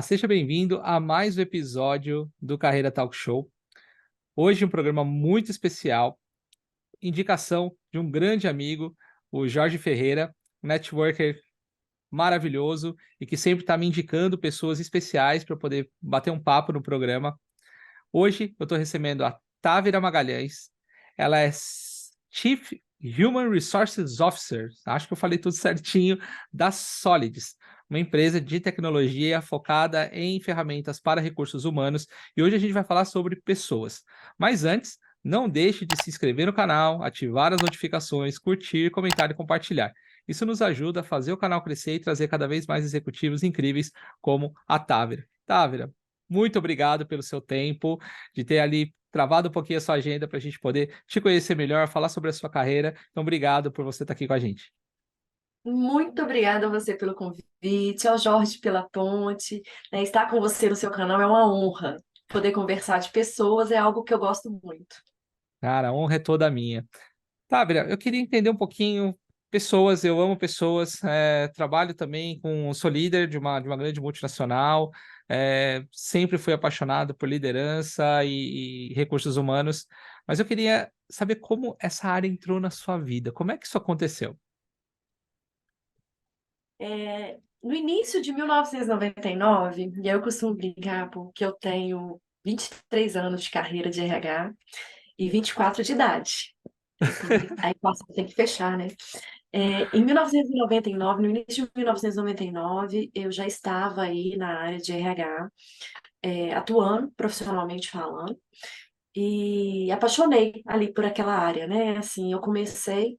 Seja bem-vindo a mais um episódio do Carreira Talk Show. Hoje um programa muito especial, indicação de um grande amigo, o Jorge Ferreira, networker maravilhoso e que sempre está me indicando pessoas especiais para poder bater um papo no programa. Hoje eu estou recebendo a Távira Magalhães. Ela é Chief Human Resources Officer, acho que eu falei tudo certinho, da Solids, uma empresa de tecnologia focada em ferramentas para recursos humanos. E hoje a gente vai falar sobre pessoas. Mas antes, não deixe de se inscrever no canal, ativar as notificações, curtir, comentar e compartilhar. Isso nos ajuda a fazer o canal crescer e trazer cada vez mais executivos incríveis como a Távira. Távira, muito obrigado pelo seu tempo, de ter ali travado um pouquinho a sua agenda para a gente poder te conhecer melhor, falar sobre a sua carreira. Então, obrigado por você estar aqui com a gente. Muito obrigada a você pelo convite, ao Jorge pela ponte, né? Estar com você no seu canal é uma honra. Poder conversar de pessoas é algo que eu gosto muito. Cara, a honra é toda minha. Távira, eu queria entender um pouquinho pessoas, eu amo pessoas, trabalho também sou líder de uma grande multinacional, sempre fui apaixonado por liderança e recursos humanos, mas eu queria saber como essa área entrou na sua vida, como é que isso aconteceu? No início de 1999, e eu costumo brincar porque eu tenho 23 anos de carreira de RH e 24 de idade. Aí passa, tem que fechar, né? Em 1999, no início de 1999, eu já estava aí na área de RH, atuando profissionalmente falando. E apaixonei ali por aquela área, né? Assim, eu comecei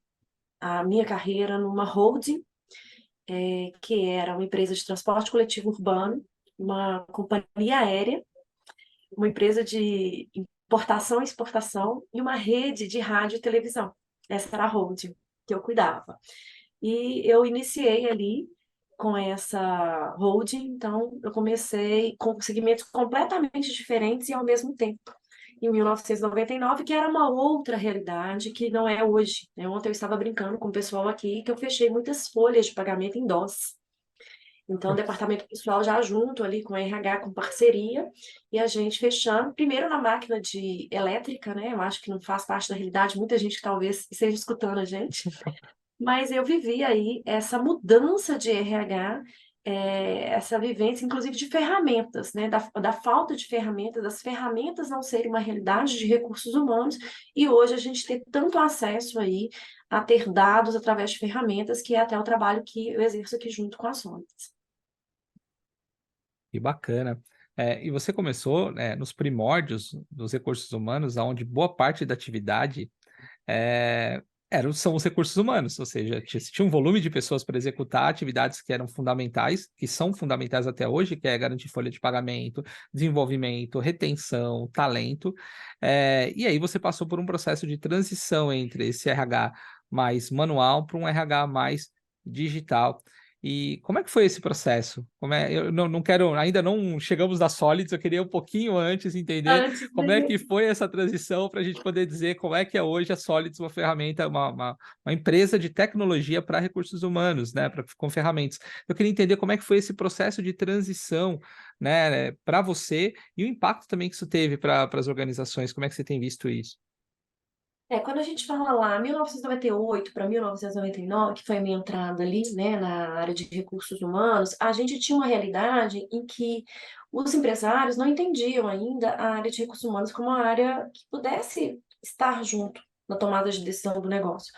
a minha carreira numa holding, que era uma empresa de transporte coletivo urbano, uma companhia aérea, uma empresa de importação e exportação e uma rede de rádio e televisão. Essa era a holding que eu cuidava. E eu iniciei ali com essa holding, então eu comecei com segmentos completamente diferentes e ao mesmo tempo. Em 1999, que era uma outra realidade que não é hoje, né? Ontem eu estava brincando com o pessoal aqui que eu fechei muitas folhas de pagamento em DOS. Então, o departamento pessoal já junto ali com a RH, com parceria, e a gente fechando, primeiro na máquina de elétrica, né? Eu acho que não faz parte da realidade, muita gente que talvez esteja escutando a gente, mas eu vivi aí essa mudança de RH, essa vivência, inclusive de ferramentas, né? Da falta de ferramentas, das ferramentas não serem uma realidade de recursos humanos, e hoje a gente ter tanto acesso aí a ter dados através de ferramentas, que é até o trabalho que eu exerço aqui junto com a Solids. Que bacana. E você começou, nos primórdios dos recursos humanos, onde boa parte da atividade são os recursos humanos, ou seja, tinha um volume de pessoas para executar atividades que eram fundamentais, que são fundamentais até hoje, que é garantir folha de pagamento, desenvolvimento, retenção, talento. E aí você passou por um processo de transição entre esse RH mais manual para um RH mais digital. E como é que foi esse processo? Eu não quero, ainda não chegamos na Solids, eu queria um pouquinho antes entender Antes, como é que foi essa transição para a gente poder dizer como é que é hoje a Solids, uma ferramenta, uma empresa de tecnologia para recursos humanos, né, com ferramentas. Eu queria entender como é que foi esse processo de transição, né, para você e o impacto também que isso teve para as organizações. Como é que você tem visto isso? quando a gente fala lá, 1998 para 1999, que foi a minha entrada ali, né, na área de recursos humanos, a gente tinha uma realidade em que os empresários não entendiam ainda a área de recursos humanos como uma área que pudesse estar junto na tomada de decisão do negócio.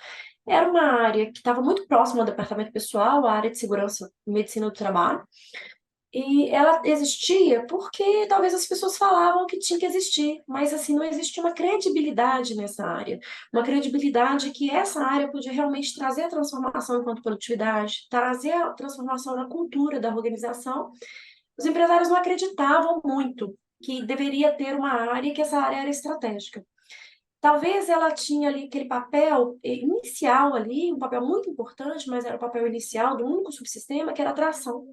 Era uma área que estava muito próxima ao departamento pessoal, a área de segurança e medicina do trabalho, e ela existia porque talvez as pessoas falavam que tinha que existir, mas assim não existia uma credibilidade nessa área, uma credibilidade que essa área podia realmente trazer a transformação enquanto produtividade, trazer a transformação na cultura da organização. Os empresários não acreditavam muito que deveria ter uma área, que essa área era estratégica. Talvez ela tinha ali aquele papel inicial ali, um papel muito importante, mas era o papel inicial do único subsistema, que era a atração,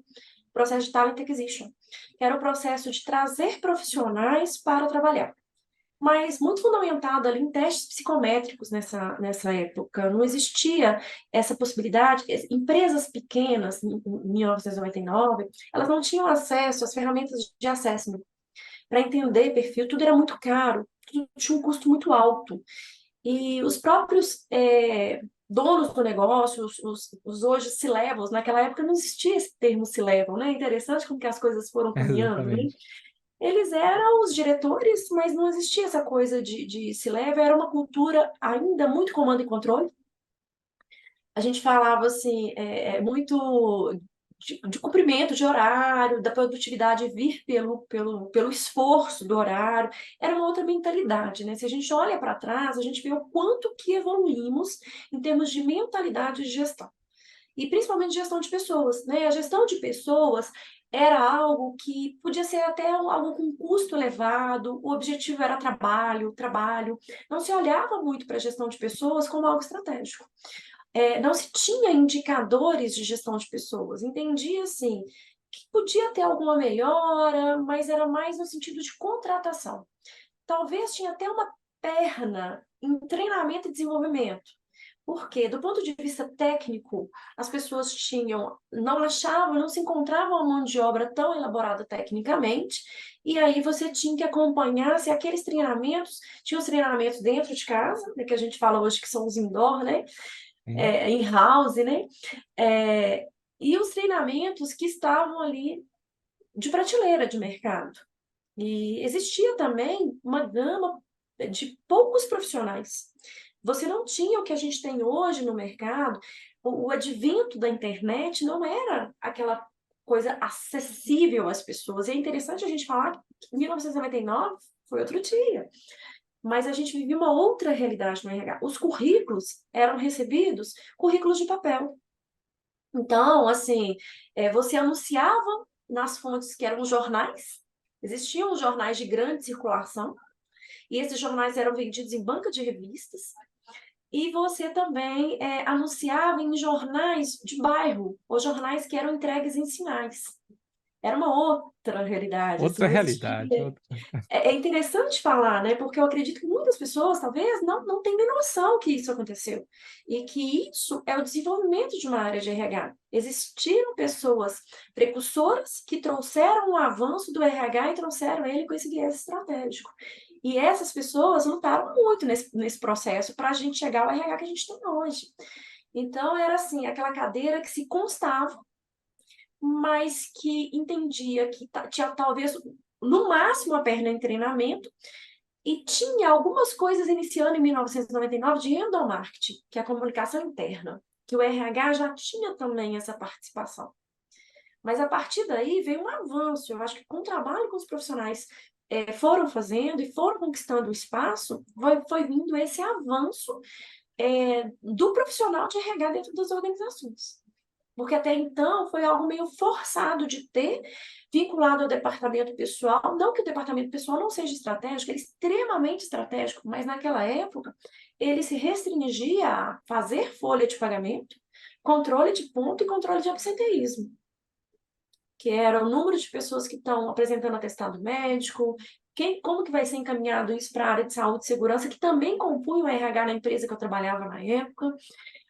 processo de talent acquisition, que era o processo de trazer profissionais para trabalhar. mas muito fundamentado ali em testes psicométricos nessa época. Não existia essa possibilidade. Empresas pequenas, em 1999, elas não tinham acesso às ferramentas de assessment para entender perfil, tudo era muito caro, tudo tinha um custo muito alto. E os próprios donos do negócio, os hoje C-levels, naquela época não existia esse termo C-level, né? Interessante como que as coisas foram caminhando, né? Exatamente. Eles eram os diretores, mas não existia essa coisa de C-level, era uma cultura ainda muito comando e controle. A gente falava assim, muito de cumprimento de horário, da produtividade vir pelo esforço do horário, era uma outra mentalidade, né? Se a gente olha para trás, a gente vê o quanto que evoluímos em termos de mentalidade de gestão. E principalmente gestão de pessoas, né? A gestão de pessoas era algo que podia ser até algo com custo elevado, o objetivo era trabalho, trabalho. Não se olhava muito para a gestão de pessoas como algo estratégico. Não se tinha indicadores de gestão de pessoas. Entendia, assim, que podia ter alguma melhora, mas era mais no sentido de contratação. Talvez tinha até uma perna em treinamento e desenvolvimento. Porque, do ponto de vista técnico, as pessoas não achavam, não se encontravam uma mão de obra tão elaborada tecnicamente, e aí você tinha que acompanhar se aqueles treinamentos, tinha os treinamentos dentro de casa, né, que a gente fala hoje que são os indoor, né? Sim. In-house, né? E os treinamentos que estavam ali de prateleira de mercado. E existia também uma gama de poucos profissionais. Você não tinha o que a gente tem hoje no mercado. O advento da internet não era aquela coisa acessível às pessoas. E é interessante a gente falar que 1999 foi outro dia. Mas a gente vivia uma outra realidade no RH. Os currículos eram recebidos, currículos de papel. Então, assim, você anunciava nas fontes que eram jornais, existiam jornais de grande circulação, e esses jornais eram vendidos em banca de revistas, e você também anunciava em jornais de bairro, ou jornais que eram entregues em sinais. Era uma outra realidade, assim, Outra não realidade. existia. É interessante falar, né? Porque eu acredito que muitas pessoas, talvez, não tenham noção que isso aconteceu. E que isso é o desenvolvimento de uma área de RH. Existiram pessoas precursoras que trouxeram o avanço do RH e trouxeram ele com esse viés estratégico. E essas pessoas lutaram muito nesse processo para a gente chegar ao RH que a gente tem hoje. Então, era assim, aquela cadeira que se constava, mas que entendia que tinha talvez no máximo a perna em treinamento e tinha algumas coisas iniciando em 1999 de endomarketing, que é a comunicação interna, que o RH já tinha também essa participação. Mas a partir daí veio um avanço. Eu acho que com o trabalho que os profissionais foram fazendo e foram conquistando o espaço, foi vindo esse avanço do profissional de RH dentro das organizações. Porque até então foi algo meio forçado de ter, vinculado ao departamento pessoal. Não que o departamento pessoal não seja estratégico, ele é extremamente estratégico, mas naquela época ele se restringia a fazer folha de pagamento, controle de ponto e controle de absenteísmo, que era o número de pessoas que estão apresentando atestado médico, como que vai ser encaminhado isso para a área de saúde e segurança, que também compunha o RH na empresa que eu trabalhava na época.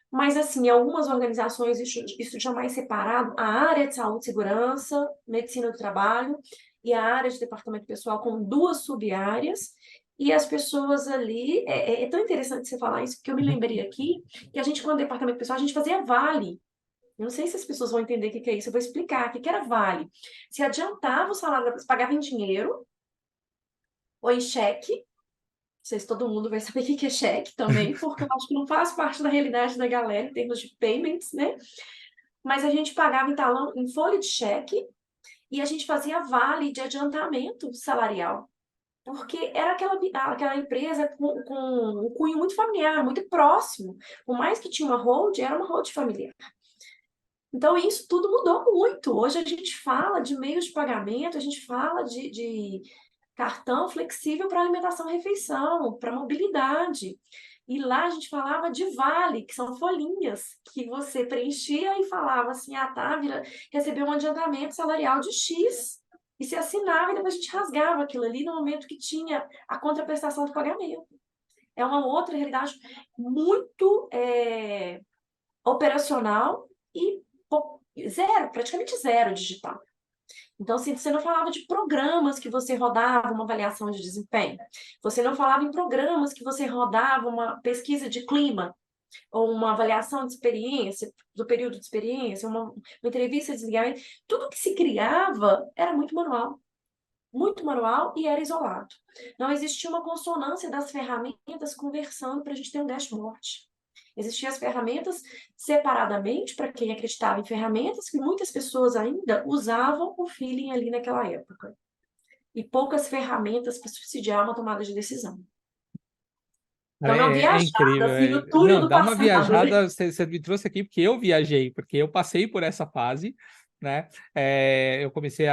Mas, assim, em algumas organizações isso já mais separado, a área de saúde e segurança, medicina do trabalho, e a área de departamento pessoal com duas sub-áreas, e as pessoas ali... É tão interessante você falar isso, porque eu me Uhum. lembrei aqui que a gente, quando departamento pessoal, a gente fazia vale. Eu não sei se as pessoas vão entender o que é isso, eu vou explicar. O que era vale? Se adiantava o salário, você pagava em dinheiro ou em cheque. Não sei se todo mundo vai saber o que é cheque também, porque eu acho que não faz parte da realidade da galera em termos de payments, né? Mas a gente pagava em talão, em folha de cheque, e a gente fazia vale de adiantamento salarial. Porque era aquela empresa com um cunho muito familiar, muito próximo. Por mais que tinha uma hold, era uma hold familiar. Então, isso tudo mudou muito. Hoje a gente fala de meios de pagamento, a gente fala de cartão flexível para alimentação e refeição, para mobilidade. E lá a gente falava de vale, que são folhinhas que você preenchia e falava assim: ah, tá, recebeu um adiantamento salarial de X. e se assinava, e depois a gente rasgava aquilo ali no momento que tinha a contraprestação do pagamento. É uma outra realidade muito operacional e zero, praticamente zero digital. Então, assim, você não falava de programas que você rodava uma avaliação de desempenho. Você não falava em programas que você rodava uma pesquisa de clima, ou uma avaliação de experiência, do período de experiência, uma entrevista de desligamento. Tudo que se criava era muito manual e era isolado. Não existia uma consonância das ferramentas conversando para a gente ter um dashboard. Existiam as ferramentas separadamente para quem acreditava em ferramentas que muitas pessoas ainda usavam o feeling ali naquela época. E poucas ferramentas para subsidiar uma tomada de decisão. Então, Cara, é uma é viajada, incrível. assim, no túnel Não, do dá uma passado, né? viajada. Você me trouxe aqui porque eu viajei, porque eu passei por essa fase, né? Eu comecei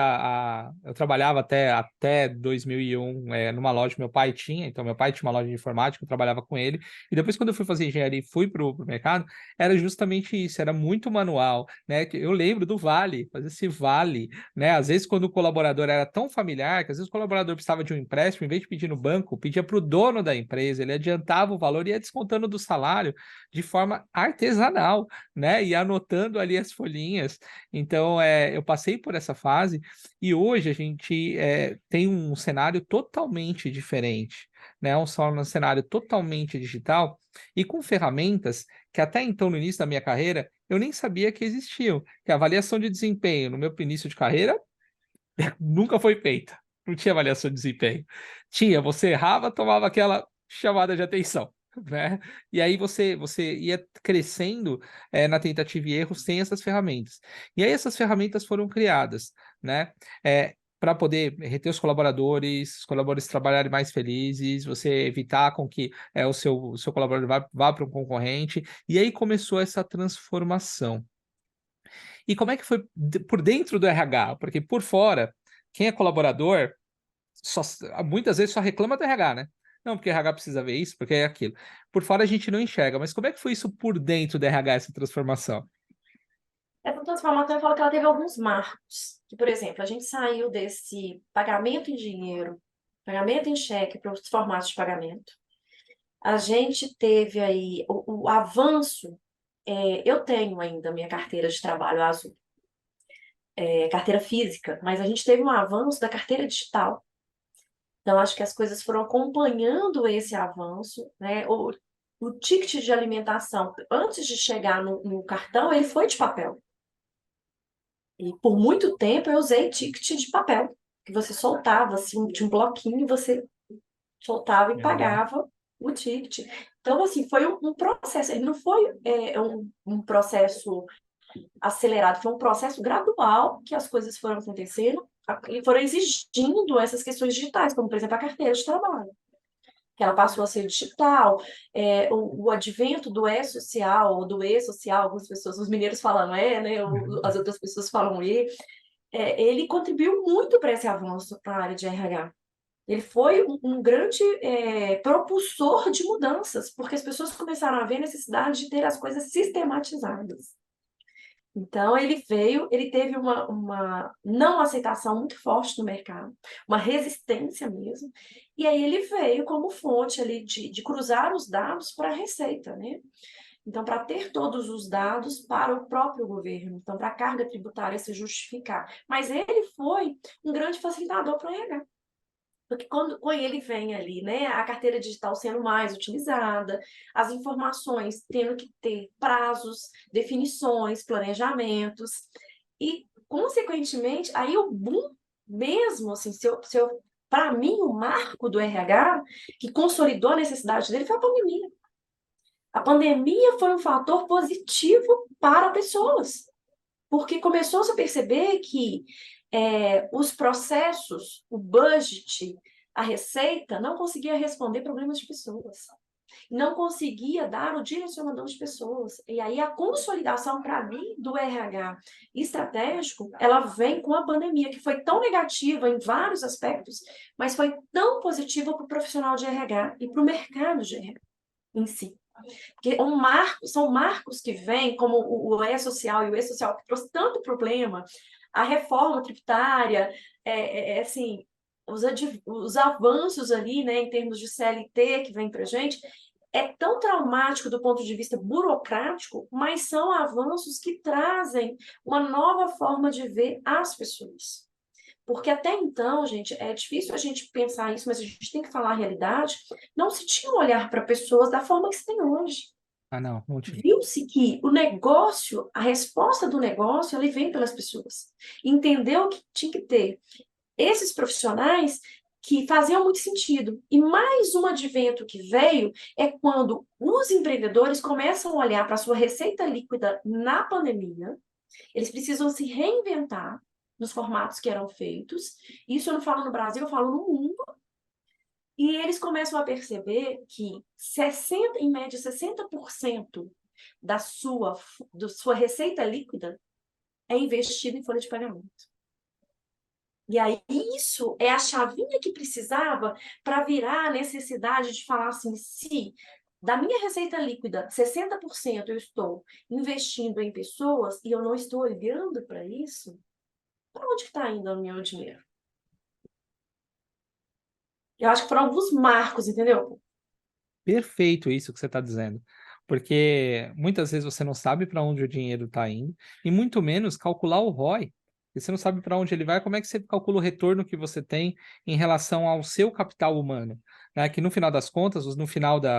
eu trabalhava até 2001 numa loja que meu pai tinha. Então, meu pai tinha uma loja de informática, eu trabalhava com ele. E depois, quando eu fui fazer engenharia e fui pro mercado, era justamente isso, era muito manual, né? Eu lembro do Vale, fazer esse Vale, né? Às vezes, quando o colaborador era tão familiar, que às vezes o colaborador precisava de um empréstimo, em vez de pedir no banco, pedia para o dono da empresa, ele adiantava o valor e ia descontando do salário de forma artesanal, né? E anotando ali as folhinhas. Então, eu passei por essa fase e hoje a gente tem um cenário totalmente diferente, né? Um cenário totalmente digital e com ferramentas que até então, no início da minha carreira, eu nem sabia que existiam. Que a avaliação de desempenho no meu início de carreira nunca foi feita. Não tinha avaliação de desempenho. Tinha, você errava, tomava aquela chamada de atenção, né? E aí você ia crescendo na tentativa e erro sem essas ferramentas. E aí essas ferramentas foram criadas, né? Para poder reter os colaboradores trabalharem mais felizes, você evitar com que o seu colaborador vá para um concorrente, e aí começou essa transformação. E como é que foi por dentro do RH? Porque por fora, quem é colaborador, só, muitas vezes só reclama do RH, né? Não, porque o RH precisa ver isso, porque é aquilo. Por fora a gente não enxerga, mas como é que foi isso por dentro do RH, essa transformação? Essa transformação, eu falo que ela teve alguns marcos. Que, por exemplo, a gente saiu desse pagamento em dinheiro, pagamento em cheque para os formatos de pagamento. A gente teve aí o avanço. Eu tenho ainda minha carteira de trabalho azul, carteira física, mas a gente teve um avanço da carteira digital. Então, acho que as coisas foram acompanhando esse avanço, né? O ticket de alimentação, antes de chegar no cartão, ele foi de papel. E por muito tempo eu usei ticket de papel, que você soltava, assim, de um bloquinho, você soltava e Aham. pagava o ticket. Então, assim, foi um processo, ele não foi um processo acelerado, foi um processo gradual que as coisas foram acontecendo e foram exigindo essas questões digitais, como, por exemplo, a carteira de trabalho, que ela passou a ser digital, o advento do e-social, ou do e-social, algumas pessoas, os mineiros falam né, as outras pessoas falam ele contribuiu muito para esse avanço na área de RH. Ele foi um grande propulsor de mudanças, porque as pessoas começaram a ver a necessidade de ter as coisas sistematizadas. Então, ele teve uma não aceitação muito forte no mercado, uma resistência mesmo, e aí ele veio como fonte ali de cruzar os dados para a Receita, né? Então, para ter todos os dados para o próprio governo, então, para a carga tributária se justificar. Mas ele foi um grande facilitador para o RH. Porque quando ele vem ali, né, a carteira digital sendo mais utilizada, as informações tendo que ter prazos, definições, planejamentos, e, consequentemente, aí o boom mesmo, assim, para mim, o marco do RH, que consolidou a necessidade dele, foi a pandemia. A pandemia foi um fator positivo para pessoas, porque começou-se a perceber que os processos, o budget, a receita, não conseguia responder problemas de pessoas. Não conseguia dar o direcionador de pessoas. E aí a consolidação, para mim, do RH estratégico, ela vem com a pandemia, que foi tão negativa em vários aspectos, mas foi tão positiva para o profissional de RH e para o mercado de RH em si. Porque são marcos que vêm, como o E-Social e o E-Social, que trouxe tanto problema, a reforma tributária, assim, os avanços ali, né, em termos de CLT que vem para a gente, é tão traumático do ponto de vista burocrático, mas são avanços que trazem uma nova forma de ver as pessoas. Porque até então, gente, é difícil a gente pensar isso, mas a gente tem que falar a realidade. Não se tinha um olhar para pessoas da forma que se tem hoje. Ah, não, não tinha. Viu-se que o negócio, a resposta do negócio, ele vem pelas pessoas. Entendeu que tinha que ter esses profissionais que faziam muito sentido. E mais um advento que veio é quando os empreendedores começam a olhar para a sua receita líquida na pandemia, eles precisam se reinventar nos formatos que eram feitos. Isso eu não falo no Brasil, eu falo no mundo. E eles começam a perceber que 60, em média 60% da sua receita líquida é investido em folha de pagamento. E aí, isso é a chavinha que precisava para virar a necessidade de falar assim: se da minha receita líquida, 60% eu estou investindo em pessoas e eu não estou olhando para isso, para onde está indo o meu dinheiro? Eu acho que foram alguns marcos, entendeu? Perfeito isso que você está dizendo, porque muitas vezes você não sabe para onde o dinheiro está indo, e muito menos calcular o ROI. E você não sabe para onde ele vai, como é que você calcula o retorno que você tem em relação ao seu capital humano? Né? Que no final das contas, no final do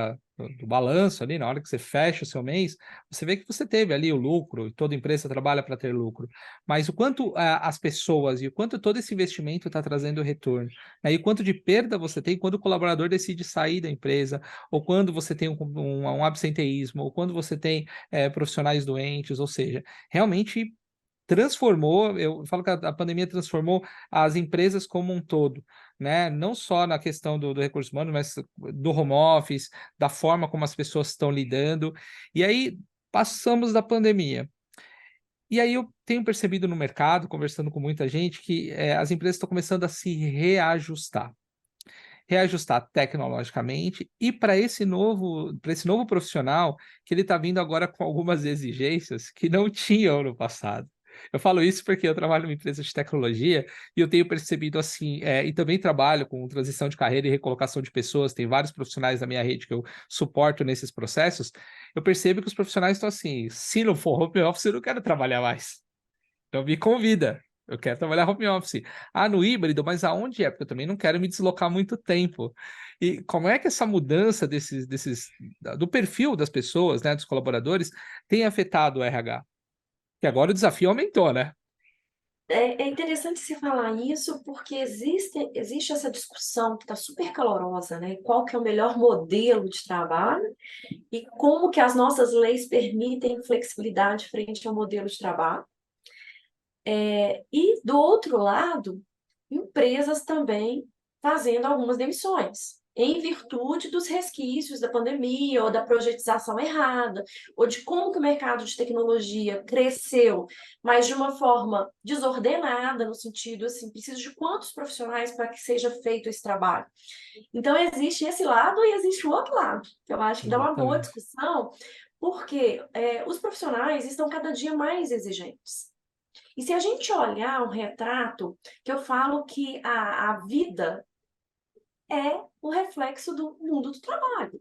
balanço ali, na hora que você fecha o seu mês, você vê que você teve ali o lucro, e toda empresa trabalha para ter lucro. Mas o quanto as pessoas e o quanto todo esse investimento está trazendo retorno, né? E o quanto de perda você tem quando o colaborador decide sair da empresa, ou quando você tem um absenteísmo, ou quando você tem profissionais doentes, ou seja, realmente transformou, eu falo que a pandemia transformou as empresas como um todo, né? Não só na questão do recurso humano, mas do home office, da forma como as pessoas estão lidando. E aí passamos da pandemia. E aí eu tenho percebido no mercado, conversando com muita gente, que as empresas estão começando a se reajustar tecnologicamente e para esse novo profissional que ele está vindo agora com algumas exigências que não tinham no passado. Eu falo isso porque eu trabalho numa empresa de tecnologia e eu tenho percebido assim, e também trabalho com transição de carreira e recolocação de pessoas, tem vários profissionais da minha rede que eu suporto nesses processos, eu percebo que os profissionais estão assim, se não for home office, eu não quero trabalhar mais. Então me convida. Eu quero trabalhar home office. Ah, no híbrido, mas aonde é? Porque eu também não quero me deslocar muito tempo. E como é que essa mudança do perfil das pessoas, né, dos colaboradores, tem afetado o RH? Que agora o desafio aumentou, né? É interessante se falar isso porque existe essa discussão que está super calorosa, né? Qual que é o melhor modelo de trabalho e como que as nossas leis permitem flexibilidade frente ao modelo de trabalho. E, do outro lado, empresas também fazendo algumas demissões, em virtude dos resquícios da pandemia, ou da projetização errada, ou de como que o mercado de tecnologia cresceu, mas de uma forma desordenada, no sentido assim, preciso de quantos profissionais para que seja feito esse trabalho. Então, existe esse lado e existe o outro lado, que eu acho que dá uma boa Exatamente. discussão, porque os profissionais estão cada dia mais exigentes. E se a gente olhar um retrato, que eu falo que a vida é o reflexo do mundo do trabalho.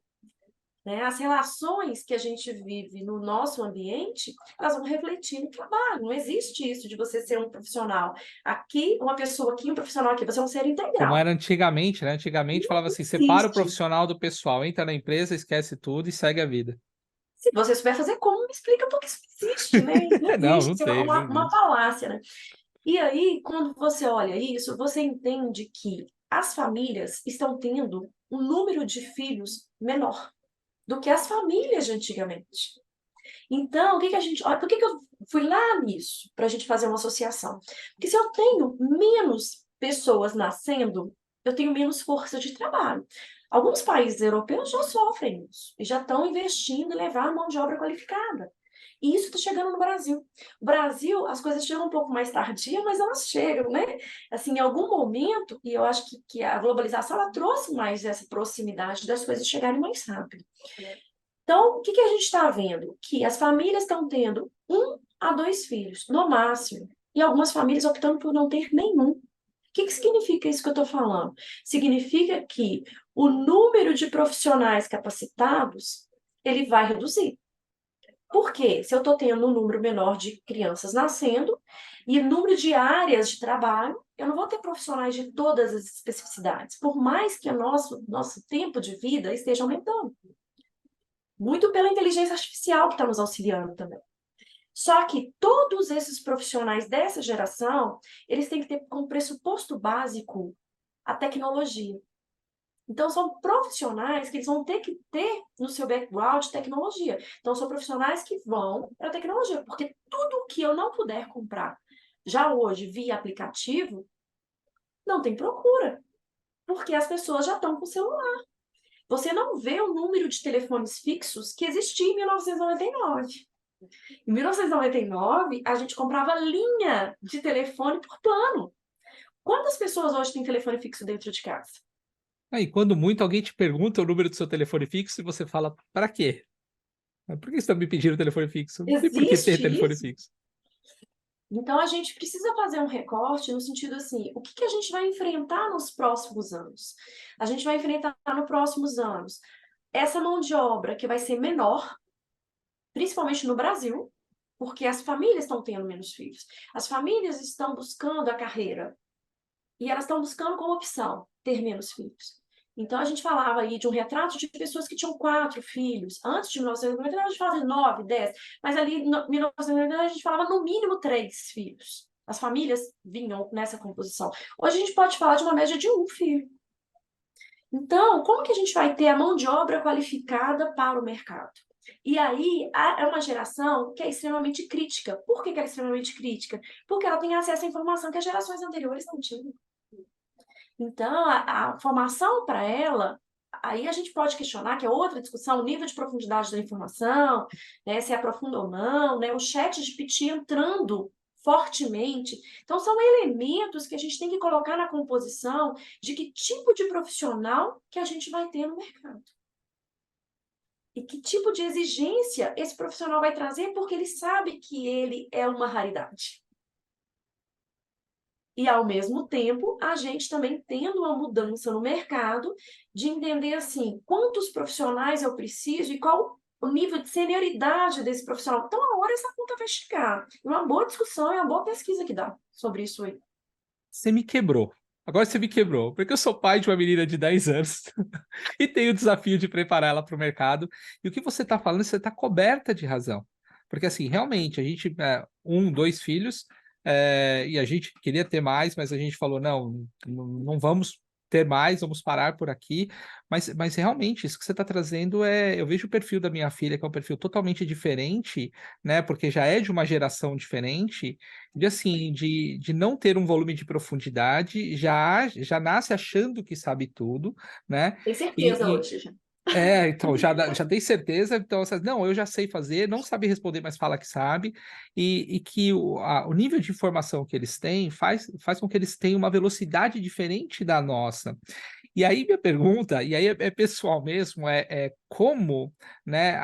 Né? As relações que a gente vive no nosso ambiente, elas vão refletir no trabalho. Não existe isso de você ser um profissional aqui, uma pessoa aqui, um profissional aqui. Você é um ser Como integral. era antigamente, né? Antigamente Não falava assim: separa o existe. profissional do pessoal, entra na empresa, esquece tudo e segue a vida. Se você souber fazer como, me explica porque isso não existe, né? Não Não, existe. não Isso é tem, não uma existe. falácia, né? E aí, quando você olha isso, você entende que as famílias estão tendo um número de filhos menor do que as famílias de antigamente. Então, o que que a gente. Olha, por que que eu fui lá nisso, para a gente fazer uma associação? Porque se eu tenho menos pessoas nascendo, eu tenho menos força de trabalho. Alguns países europeus já sofrem isso e já estão investindo em levar a mão de obra qualificada. E isso está chegando no Brasil. O Brasil, as coisas chegam um pouco mais tardia, mas elas chegam, né? Assim, em algum momento, e eu acho que a globalização ela trouxe mais essa proximidade das coisas chegarem mais rápido. Então, o que a gente está vendo? Que as famílias estão tendo 1 a 2 filhos, no máximo. e algumas famílias optando por não ter nenhum. O que significa isso que eu estou falando? Significa que o número de profissionais capacitados ele vai reduzir. Por quê? Se eu estou tendo um número menor de crianças nascendo e número de áreas de trabalho, eu não vou ter profissionais de todas as especificidades, por mais que o nosso tempo de vida esteja aumentando. Muito pela inteligência artificial que está nos auxiliando também. Só que todos esses profissionais dessa geração, eles têm que ter como pressuposto básico a tecnologia. Então, são profissionais que eles vão ter que ter no seu background tecnologia. Então, são profissionais que vão para a tecnologia, porque tudo que eu não puder comprar já hoje via aplicativo, não tem procura, porque as pessoas já estão com o celular. Você não vê o número de telefones fixos que existia em 1999. Em 1999, a gente comprava linha de telefone por plano. Quantas pessoas hoje têm telefone fixo dentro de casa? Aí, quando muito, alguém te pergunta o número do seu telefone fixo e você fala, para quê? Por que você está me pedindo telefone fixo? Não tem por que ter Existe telefone isso? fixo. Então, a gente precisa fazer um recorte no sentido assim, o que a gente vai enfrentar nos próximos anos? A gente vai enfrentar nos próximos anos essa mão de obra que vai ser menor, principalmente no Brasil, porque as famílias estão tendo menos filhos. As famílias estão buscando a carreira e elas estão buscando como opção ter menos filhos. Então, a gente falava aí de um retrato de pessoas que tinham 4 filhos. Antes de 1999, a gente falava de 9, 10. Mas ali, em 1999, a gente falava no mínimo 3 filhos. As famílias vinham nessa composição. Hoje, a gente pode falar de uma média de 1 filho. Então, como que a gente vai ter a mão de obra qualificada para o mercado? E aí, é uma geração que é extremamente crítica. Por que ela é extremamente crítica? Porque ela tem acesso à informação que as gerações anteriores não tinham. Então, a formação para ela, aí a gente pode questionar, que é outra discussão, o nível de profundidade da informação, né, se aprofunda ou não, né, o chat GPT entrando fortemente. Então, são elementos que a gente tem que colocar na composição de que tipo de profissional que a gente vai ter no mercado. E que tipo de exigência esse profissional vai trazer, porque ele sabe que ele é uma raridade. E, ao mesmo tempo, a gente também tendo uma mudança no mercado de entender, assim, quantos profissionais eu preciso e qual o nível de senioridade desse profissional. Então, a hora essa conta vai chegar. É uma boa discussão, é uma boa pesquisa que dá sobre isso aí. Você me quebrou. Agora você me quebrou, porque eu sou pai de uma menina de 10 anos e tenho o desafio de preparar ela para o mercado. E o que você está falando, você está coberta de razão. Porque, assim, realmente, a gente, dois filhos, e a gente queria ter mais, mas a gente falou, não vamos ter mais, vamos parar por aqui. Mas realmente, isso que você está trazendo eu vejo o perfil da minha filha, que é um perfil totalmente diferente, né? Porque já é de uma geração diferente, de assim, de não ter um volume de profundidade, já nasce achando que sabe tudo, né? Tem certeza E, hoje, já. então, já tem certeza, então, não, eu já sei fazer, não sabe responder, mas fala que sabe, e que o nível de informação que eles têm faz com que eles tenham uma velocidade diferente da nossa. E aí minha pergunta, e aí é pessoal mesmo, é como, né,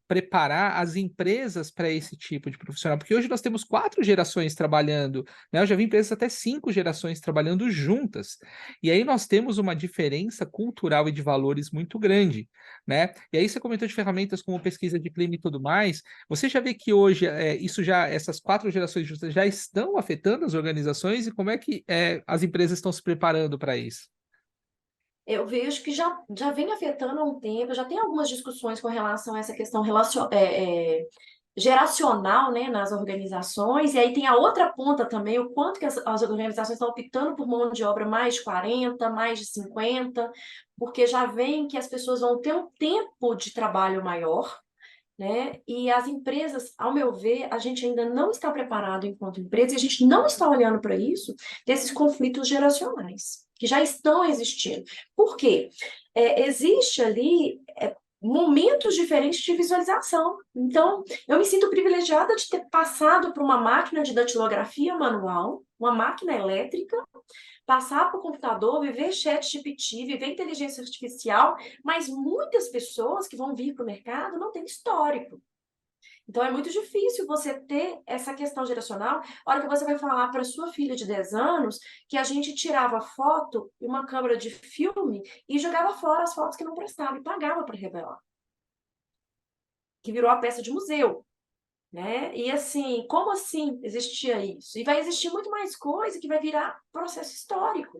preparar as empresas para esse tipo de profissional, porque hoje nós temos 4 gerações trabalhando, né, eu já vi empresas até 5 gerações trabalhando juntas, e aí nós temos uma diferença cultural e de valores muito grande, né, e aí você comentou de ferramentas como pesquisa de clima e tudo mais, você já vê que hoje essas 4 gerações juntas já estão afetando as organizações, e como é que as empresas estão se preparando para isso? Eu vejo que já vem afetando há um tempo, já tem algumas discussões com relação a essa questão geracional, né, nas organizações, e aí tem a outra ponta também, o quanto que as organizações estão optando por mão de obra mais de 40, mais de 50, porque já vem que as pessoas vão ter um tempo de trabalho maior, né? E as empresas, ao meu ver, a gente ainda não está preparado enquanto empresa, e a gente não está olhando para isso, desses conflitos geracionais, que já estão existindo. Por quê? Existe ali momentos diferentes de visualização. Então, eu me sinto privilegiada de ter passado por uma máquina de datilografia manual, uma máquina elétrica, passar para o computador, viver chat GPT, viver inteligência artificial, mas muitas pessoas que vão vir para o mercado não têm histórico. Então é muito difícil você ter essa questão geracional. A hora que você vai falar para sua filha de 10 anos que a gente tirava foto em uma câmera de filme e jogava fora as fotos que não prestavam e pagava para revelar. Que virou a peça de museu, né? E assim, como assim existia isso? E vai existir muito mais coisa que vai virar processo histórico,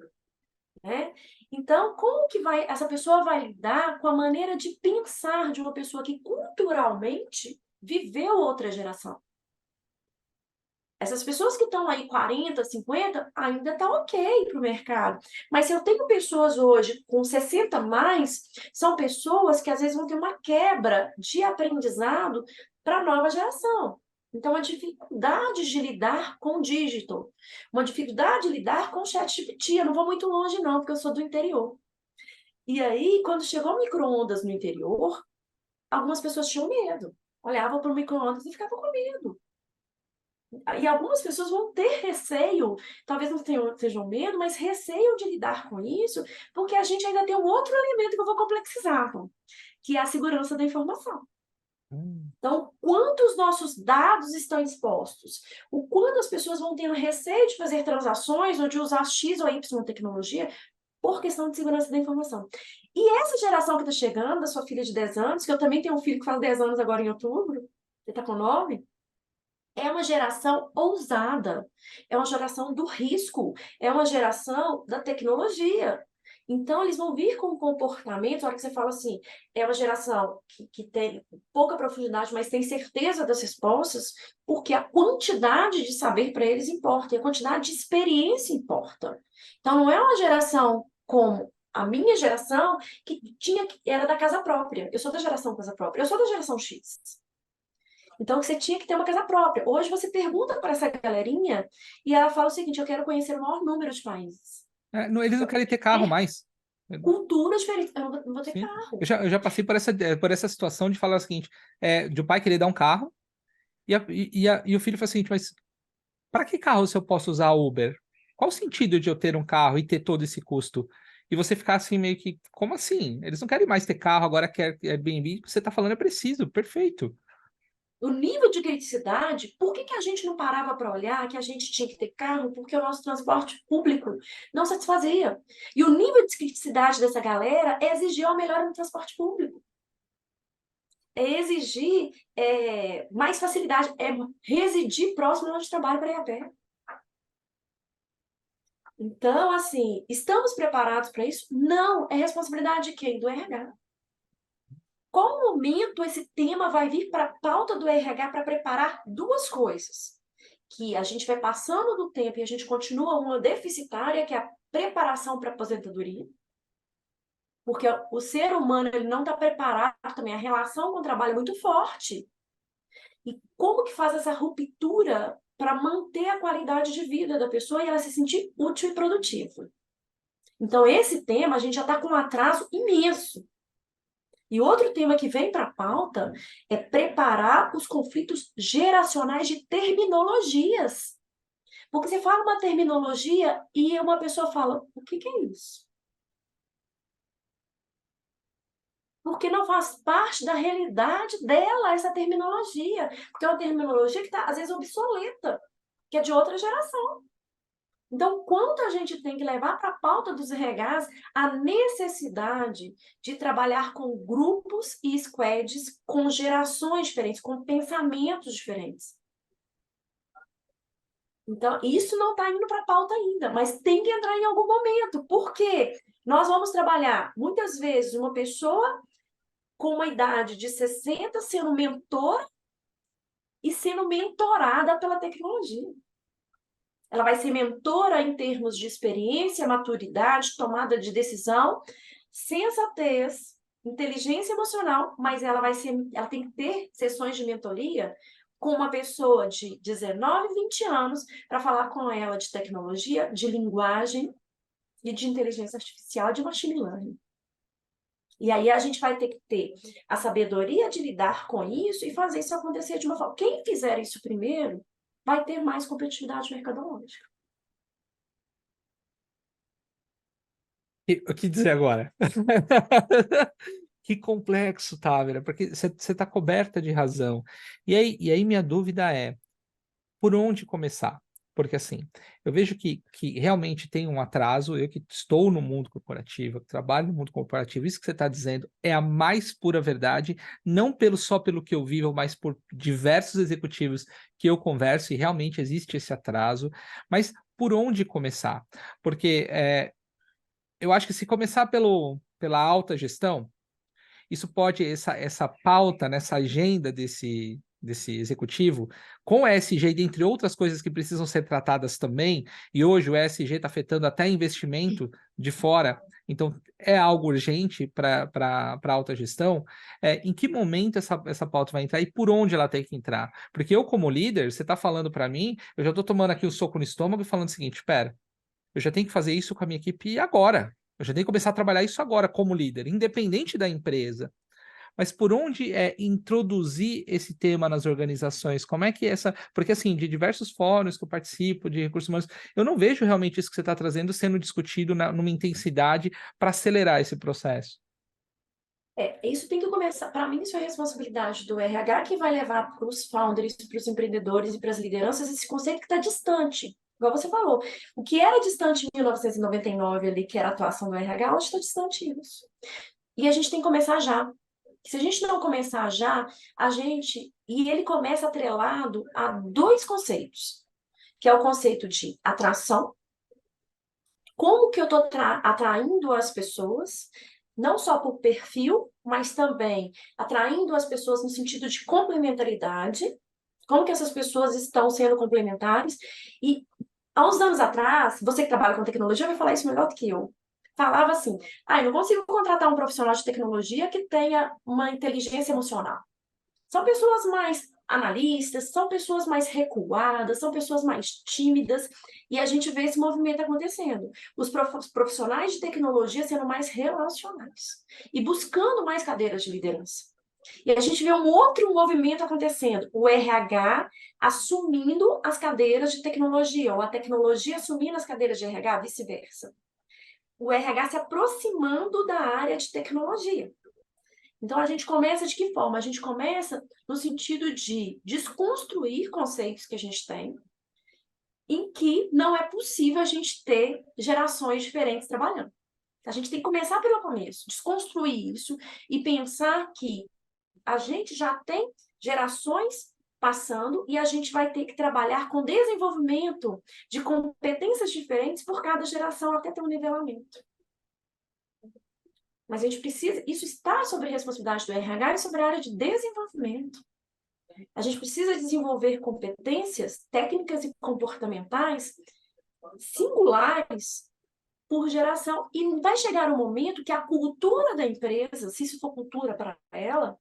né? Então, como que essa pessoa vai lidar com a maneira de pensar de uma pessoa que culturalmente viveu outra geração? Essas pessoas que estão aí 40, 50, ainda tá ok para o mercado. Mas se eu tenho pessoas hoje com 60 mais, são pessoas que às vezes vão ter uma quebra de aprendizado para a nova geração. Então, a dificuldade de lidar com o digital, uma dificuldade de lidar com o chat GPT. Eu não vou muito longe, não, porque eu sou do interior. E aí, quando chegou o micro-ondas no interior, algumas pessoas tinham medo. Olhavam para o micro-ondas e ficavam com medo. E algumas pessoas vão ter receio, talvez não sejam medo, mas receio de lidar com isso, porque a gente ainda tem um outro elemento que eu vou complexizar, que é a segurança da informação. Então, quantos nossos dados estão expostos? O quanto as pessoas vão tendo receio de fazer transações ou de usar X ou Y tecnologia por questão de segurança da informação. E essa geração que está chegando, a sua filha de 10 anos, que eu também tenho um filho que faz 10 anos agora em outubro, ele está com 9, é uma geração ousada, é uma geração do risco, é uma geração da tecnologia. Então, eles vão vir com comportamentos, na hora que você fala assim, é uma geração que tem pouca profundidade, mas tem certeza das respostas, porque a quantidade de saber para eles importa, e a quantidade de experiência importa. Então, não é uma geração como a minha geração, era da casa própria. Eu sou da geração casa própria, eu sou da geração X. Então, você tinha que ter uma casa própria. Hoje, você pergunta para essa galerinha e ela fala o seguinte: eu quero conhecer o maior número de países. Eles não querem ter carro mais. Culturas diferentes. Eu não vou ter Sim. carro. Eu já passei por essa situação de falar o seguinte: de o pai querer dar um carro, e o filho fala o seguinte, mas para que carro se eu posso usar Uber? Qual o sentido de eu ter um carro e ter todo esse custo? E você ficar assim, meio que, como assim? Eles não querem mais ter carro, agora quer Airbnb. O que você está falando é preciso, perfeito. O nível de criticidade, por que a gente não parava para olhar que a gente tinha que ter carro? Porque o nosso transporte público não satisfazia. E o nível de criticidade dessa galera é exigir uma melhora no transporte público. É exigir mais facilidade, é residir próximo do onde trabalho para ir a pé. Então, assim, estamos preparados para isso? Não. É responsabilidade de quem? Do RH. Qual momento esse tema vai vir para a pauta do RH para preparar duas coisas? Que a gente vai passando do tempo e a gente continua uma deficitária, que é a preparação para a aposentadoria. Porque o ser humano ele não está preparado também, a relação com o trabalho é muito forte. E como que faz essa ruptura para manter a qualidade de vida da pessoa e ela se sentir útil e produtiva? Então, esse tema a gente já está com um atraso imenso. E outro tema que vem para a pauta é preparar os conflitos geracionais de terminologias. Porque você fala uma terminologia e uma pessoa fala: o que é isso? Porque não faz parte da realidade dela essa terminologia. Porque é uma terminologia que está, às vezes, obsoleta, que é de outra geração. Então, quanto a gente tem que levar para a pauta dos RHs a necessidade de trabalhar com grupos e squads com gerações diferentes, com pensamentos diferentes. Então, isso não está indo para a pauta ainda, mas tem que entrar em algum momento. Por quê? Nós vamos trabalhar, muitas vezes, uma pessoa com uma idade de 60 sendo mentor e sendo mentorada pela tecnologia. Ela vai ser mentora em termos de experiência, maturidade, tomada de decisão, sensatez, inteligência emocional, mas ela tem que ter sessões de mentoria com uma pessoa de 19, 20 anos para falar com ela de tecnologia, de linguagem e de inteligência artificial, de machine learning. E aí a gente vai ter que ter a sabedoria de lidar com isso e fazer isso acontecer de uma forma. Quem fizer isso primeiro vai ter mais competitividade mercadológica. O que dizer agora? Que complexo, Távera, porque você está coberta de razão. E aí minha dúvida é, por onde começar? Porque assim, eu vejo que realmente tem um atraso, eu que estou no mundo corporativo, que trabalho no mundo corporativo, isso que você está dizendo é a mais pura verdade, não só pelo que eu vivo, mas por diversos executivos que eu converso, e realmente existe esse atraso, mas por onde começar? Porque eu acho que se começar pela alta gestão, isso pode, essa pauta, nessa agenda desse executivo, com o ESG, dentre outras coisas que precisam ser tratadas também, e hoje o ESG está afetando até investimento de fora, então é algo urgente para a alta gestão. Em que momento essa pauta vai entrar e por onde ela tem que entrar? Porque eu, como líder, você está falando para mim, eu já estou tomando aqui um soco no estômago e falando o seguinte: espera, eu já tenho que fazer isso com a minha equipe agora. Eu já tenho que começar a trabalhar isso agora como líder, independente da empresa. Mas por onde introduzir esse tema nas organizações? Como é que essa. Porque, assim, de diversos fóruns que eu participo, de recursos humanos, eu não vejo realmente isso que você está trazendo sendo discutido numa intensidade para acelerar esse processo. Isso tem que começar. Para mim, isso é responsabilidade do RH que vai levar para os founders, para os empreendedores e para as lideranças esse conceito que está distante. Igual você falou, o que era distante em 1999 ali, que era a atuação do RH, hoje está distante isso. E a gente tem que começar já. Se a gente não começar já, e ele começa atrelado a dois conceitos, que é o conceito de atração, como que eu estou atraindo as pessoas, não só por perfil, mas também atraindo as pessoas no sentido de complementaridade, como que essas pessoas estão sendo complementares. E há uns anos atrás, você que trabalha com tecnologia vai falar isso melhor do que eu. Falava assim: eu não consigo contratar um profissional de tecnologia que tenha uma inteligência emocional. São pessoas mais analistas, são pessoas mais recuadas, são pessoas mais tímidas, e a gente vê esse movimento acontecendo. Os profissionais de tecnologia sendo mais relacionais e buscando mais cadeiras de liderança. E a gente vê um outro movimento acontecendo, o RH assumindo as cadeiras de tecnologia, ou a tecnologia assumindo as cadeiras de RH, vice-versa. O RH se aproximando da área de tecnologia. Então, a gente começa de que forma? A gente começa no sentido de desconstruir conceitos que a gente tem, em que não é possível a gente ter gerações diferentes trabalhando. A gente tem que começar pelo começo, desconstruir isso e pensar que a gente já tem gerações passando e a gente vai ter que trabalhar com desenvolvimento de competências diferentes por cada geração até ter um nivelamento. Mas a gente precisa, isso está sobre a responsabilidade do RH e sobre a área de desenvolvimento. A gente precisa desenvolver competências técnicas e comportamentais singulares por geração. E vai chegar um momento que a cultura da empresa, se isso for cultura para ela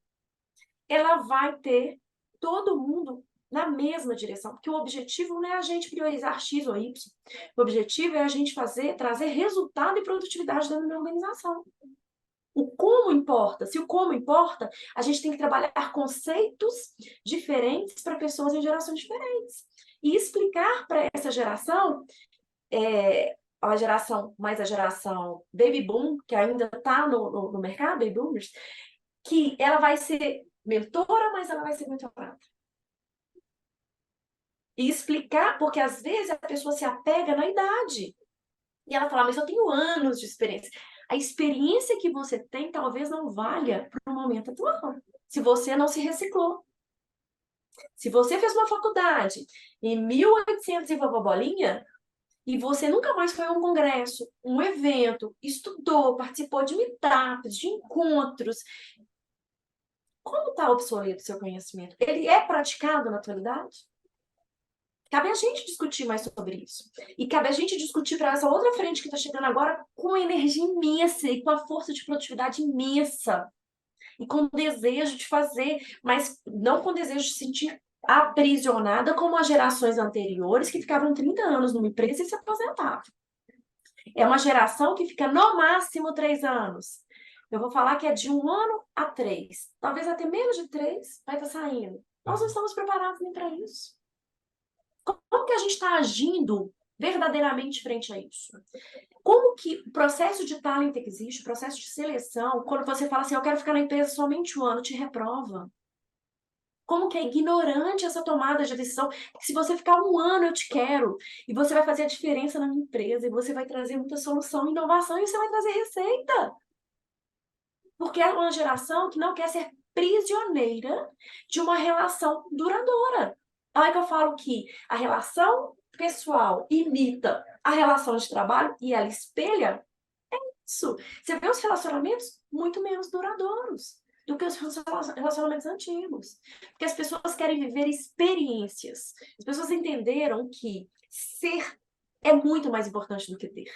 vai ter todo mundo na mesma direção, porque o objetivo não é a gente priorizar X ou Y. O objetivo é a gente trazer resultado e produtividade dentro da organização. O como importa. Se o como importa, a gente tem que trabalhar conceitos diferentes para pessoas em gerações diferentes. E explicar para essa geração, a geração baby boom, que ainda está no mercado, baby boomers, que ela vai ser mentora, mas ela vai ser mentorada. E explicar, porque às vezes a pessoa se apega na idade. E ela fala, mas eu tenho anos de experiência. A experiência que você tem talvez não valha para o momento atual, se você não se reciclou. Se você fez uma faculdade em 1800 e bolinha, e você nunca mais foi a um congresso, um evento, estudou, participou de meetups, de encontros, como está obsoleto o seu conhecimento? Ele é praticado na atualidade? Cabe a gente discutir mais sobre isso. E cabe a gente discutir para essa outra frente que está chegando agora com uma energia imensa e com a força de produtividade imensa. E com desejo de fazer, mas não com desejo de se sentir aprisionada como as gerações anteriores que ficavam 30 anos numa empresa e se aposentavam. É uma geração que fica no máximo 3 anos. Eu vou falar que é de 1 ano a 3. Talvez até menos de 3 vai estar saindo. Nós não estamos preparados nem para isso. Como que a gente está agindo verdadeiramente frente a isso? Como que o processo de talent existe, o processo de seleção, quando você fala assim, eu quero ficar na empresa somente um ano, te reprova? Como que é ignorante essa tomada de decisão? Se você ficar um ano, eu te quero, e você vai fazer a diferença na minha empresa, e você vai trazer muita solução, inovação, e você vai trazer receita. Porque é uma geração que não quer ser prisioneira de uma relação duradoura. Aí que eu falo que a relação pessoal imita a relação de trabalho e ela espelha isso. Você vê os relacionamentos muito menos duradouros do que os relacionamentos antigos. Porque as pessoas querem viver experiências. As pessoas entenderam que ser é muito mais importante do que ter.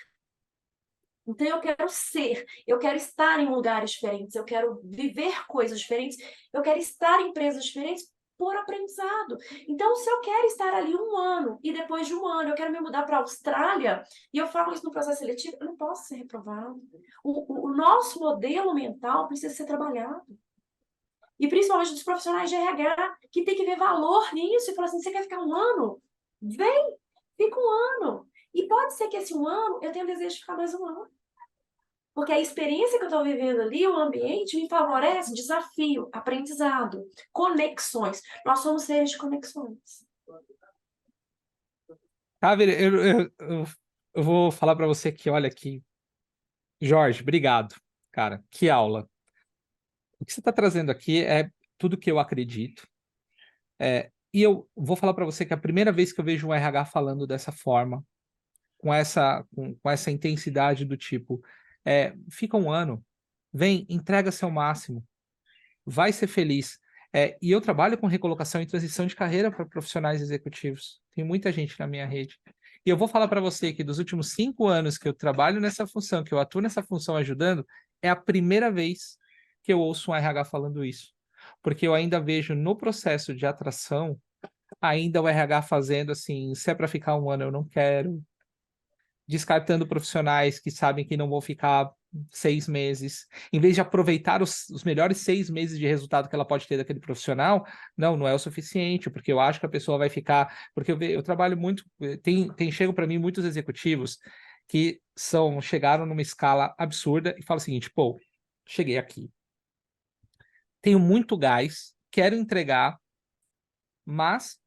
Então eu quero ser, eu quero estar em lugares diferentes, eu quero viver coisas diferentes, eu quero estar em empresas diferentes por aprendizado. Então, se eu quero estar ali um ano e depois de um ano eu quero me mudar para a Austrália, e eu falo isso no processo seletivo, eu não posso ser reprovado. O nosso modelo mental precisa ser trabalhado. E principalmente dos profissionais de RH, que tem que ver valor nisso e falar assim, você quer ficar um ano? Vem, fica um ano. E pode ser que esse um ano eu tenha desejo de ficar mais um ano. Porque a experiência que eu estou vivendo ali, o ambiente, me favorece desafio, aprendizado, conexões. Nós somos seres de conexões. Sabe, eu vou falar para você que, olha aqui, Jorge, obrigado, cara, que aula. O que você está trazendo aqui é tudo que eu acredito. E eu vou falar para você que é a primeira vez que eu vejo um RH falando dessa forma, com essa intensidade do tipo, fica um ano, vem, entrega seu máximo, vai ser feliz. E eu trabalho com recolocação e transição de carreira para profissionais executivos. Tem muita gente na minha rede. E eu vou falar para você que dos últimos 5 anos que eu trabalho nessa função, que eu atuo nessa função ajudando, é a primeira vez que eu ouço um RH falando isso. Porque eu ainda vejo no processo de atração, ainda o RH fazendo assim, se é para ficar um ano, eu não quero, descartando profissionais que sabem que não vão ficar 6 meses, em vez de aproveitar os melhores 6 meses de resultado que ela pode ter daquele profissional, não é o suficiente, porque eu acho que a pessoa vai ficar, porque eu trabalho muito, chegam para mim muitos executivos que chegaram numa escala absurda e falam o seguinte, pô, cheguei aqui, tenho muito gás, quero entregar, mas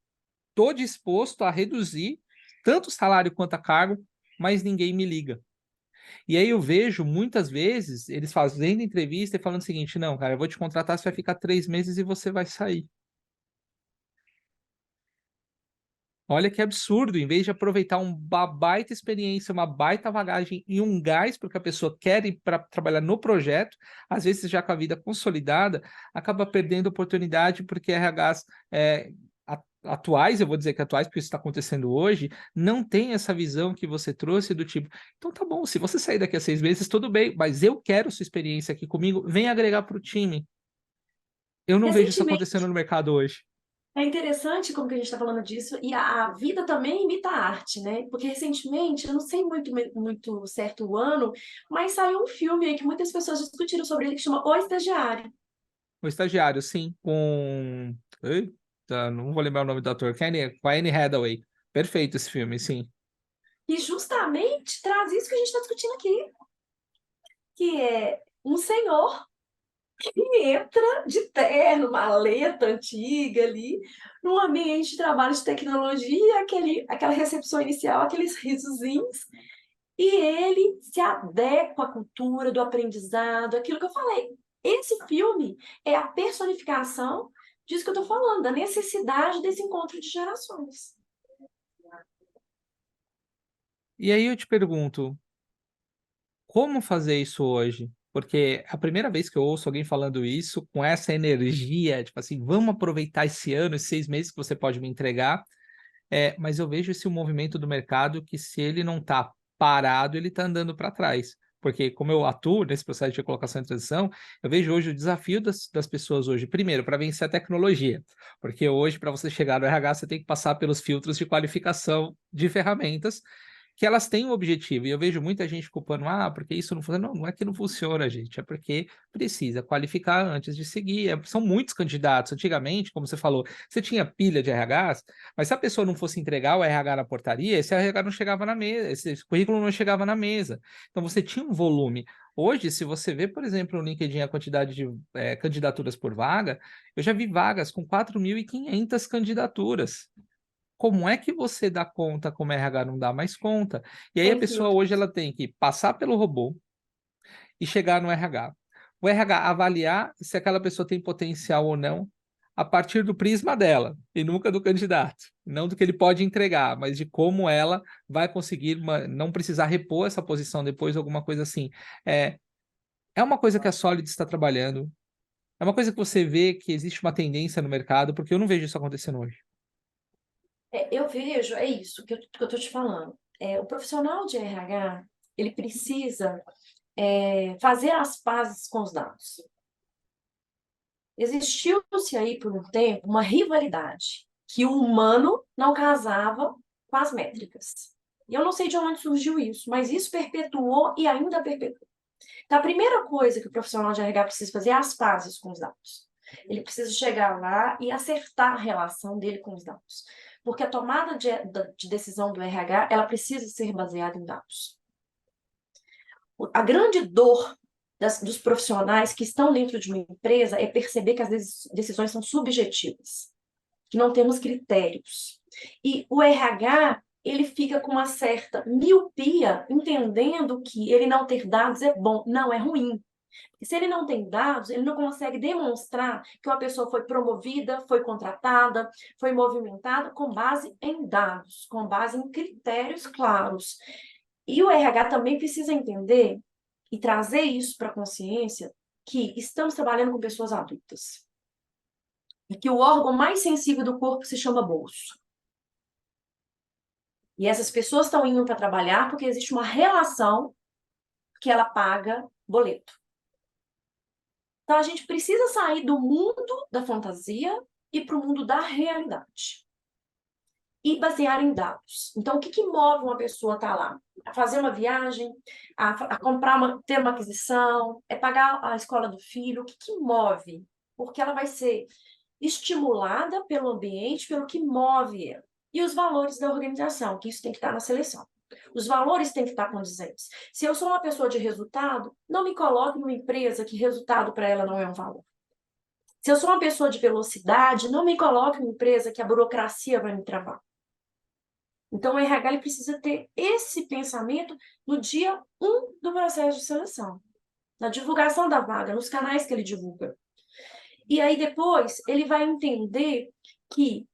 estou disposto a reduzir tanto o salário quanto a cargo, mas ninguém me liga. E aí eu vejo, muitas vezes, eles fazendo entrevista e falando o seguinte, não, cara, eu vou te contratar, você vai ficar 3 meses e você vai sair. Olha que absurdo, em vez de aproveitar uma baita experiência, uma baita bagagem e um gás porque a pessoa quer ir para trabalhar no projeto, às vezes já com a vida consolidada, acaba perdendo oportunidade porque RHs atuais, eu vou dizer que atuais porque isso está acontecendo hoje, não tem essa visão que você trouxe do tipo, então tá bom, se você sair daqui a 6 meses, tudo bem, mas eu quero sua experiência aqui comigo, vem agregar para o time. Eu não vejo isso Recentemente, acontecendo no mercado hoje. é interessante como que a gente está falando disso, e a vida também imita a arte, né? Porque recentemente, eu não sei muito certo o ano, mas saiu um filme aí que muitas pessoas discutiram sobre ele que chama O Estagiário. O estagiário, sim, com... Eita, não vou lembrar o nome do ator, com a Anne Hathaway. Perfeito esse filme, sim. E justamente traz isso que a gente está discutindo aqui, que é um senhor que entra de terno, maleta antiga ali, num ambiente de trabalho de tecnologia, aquela recepção inicial, aqueles risozinhos, e ele se adequa à cultura do aprendizado, aquilo que eu falei. Esse filme é a personificação disso que eu estou falando, da necessidade desse encontro de gerações. E aí eu te pergunto, como fazer isso hoje? Porque é a primeira vez que eu ouço alguém falando isso com essa energia, tipo assim, vamos aproveitar esse ano, esses 6 meses que você pode me entregar. Mas eu vejo esse movimento do mercado que se ele não está parado, ele está andando para trás. Porque como eu atuo nesse processo de colocação e transição, eu vejo hoje o desafio das pessoas hoje, primeiro, para vencer a tecnologia. Porque hoje, para você chegar no RH, você tem que passar pelos filtros de qualificação de ferramentas que elas têm um objetivo, e eu vejo muita gente culpando, porque isso não funciona. Não, não é que não funciona, gente, é porque precisa qualificar antes de seguir. São muitos candidatos. Antigamente, como você falou, você tinha pilha de RHs, mas se a pessoa não fosse entregar o RH na portaria, esse RH não chegava na mesa, esse currículo não chegava na mesa. Então você tinha um volume. Hoje, se você vê, por exemplo, no LinkedIn a quantidade de candidaturas por vaga, eu já vi vagas com 4.500 candidaturas. Como é que você dá conta como RH não dá mais conta? E aí a Sem pessoa hoje filtros. ela tem que passar pelo robô e chegar no RH. O RH avaliar se aquela pessoa tem potencial ou não a partir do prisma dela e nunca do candidato. Não do que ele pode entregar, mas de como ela vai conseguir não precisar repor essa posição depois, alguma coisa assim. É, é uma coisa que a Solid está trabalhando. É uma coisa que você vê que existe uma tendência no mercado, porque eu não vejo isso acontecendo hoje. Eu vejo, é isso que eu tô te falando. O profissional de RH, ele precisa fazer as pazes com os dados. Existiu-se aí por um tempo uma rivalidade que o humano não casava com as métricas. E eu não sei de onde surgiu isso, mas isso perpetuou e ainda perpetua. Então, a primeira coisa que o profissional de RH precisa fazer é as pazes com os dados. Ele precisa chegar lá e acertar a relação dele com os dados. Porque a tomada de decisão do RH, ela precisa ser baseada em dados. A grande dor dos profissionais que estão dentro de uma empresa é perceber que as decisões são subjetivas, que não temos critérios. E o RH, ele fica com uma certa miopia, entendendo que ele não ter dados é bom, não é ruim. E se ele não tem dados, ele não consegue demonstrar que uma pessoa foi promovida, foi contratada, foi movimentada com base em dados, com base em critérios claros. E o RH também precisa entender e trazer isso para a consciência que estamos trabalhando com pessoas adultas. E que o órgão mais sensível do corpo se chama bolso. E essas pessoas estão indo para trabalhar porque existe uma relação que ela paga boleto. Então a gente precisa sair do mundo da fantasia e para o mundo da realidade. E basear em dados. Então, o que move uma pessoa a estar lá? A fazer uma viagem, a comprar ter uma aquisição, é pagar a escola do filho. O que move? Porque ela vai ser estimulada pelo ambiente, pelo que move ela. E os valores da organização, que isso tem que estar na seleção. Os valores têm que estar condizentes. Se eu sou uma pessoa de resultado, não me coloque numa empresa que resultado para ela não é um valor. Se eu sou uma pessoa de velocidade, não me coloque numa empresa que a burocracia vai me travar. Então, o RH ele precisa ter esse pensamento no dia 1 do processo de seleção, na divulgação da vaga, nos canais que ele divulga. E aí, depois, ele vai entender que